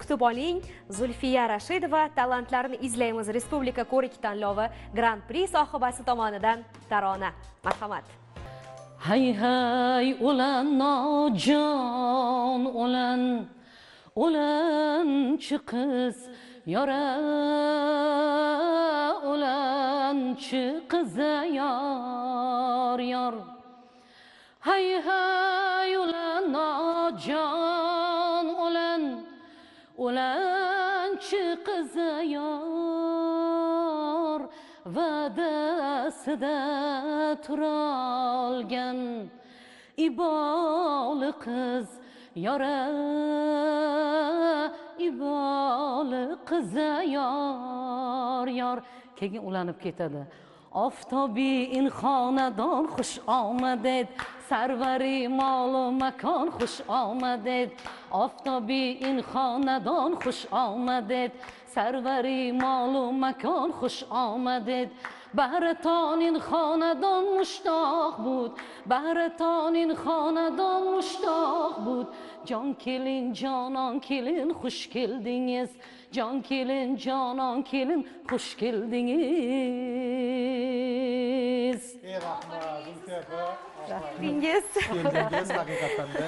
kutib oling. Zulfiya Rashidova Talantlarni izlaymiz Respublika ko'rik tanlovi Grand Prix sohibasi tomonidan tarona. Marhamat. Hay hay ulan nojon ulanchi qiz yora ulanchi qiz yor hay hay ulan nojon ulanchi qiz yor va'dasida turolgan iboli qiz yora iboli qiz yor keyin ulanib ketadi. Oftobi xonadon xush omaded, sarvari molu makon xush omaded. Oftobi xonadon xush omaded, sarvari molu makon xush omaded. Bahratonin xonadon mushtoq bud, bahratonin xonadon mushtoq bud. Jon kelin jonon kelin xush keldingiz, jon kelin jonon kelin xush keldingiz. Rahmat, Zulfiya opa. Rahmatingiz. Keldingiz haqiqatan da.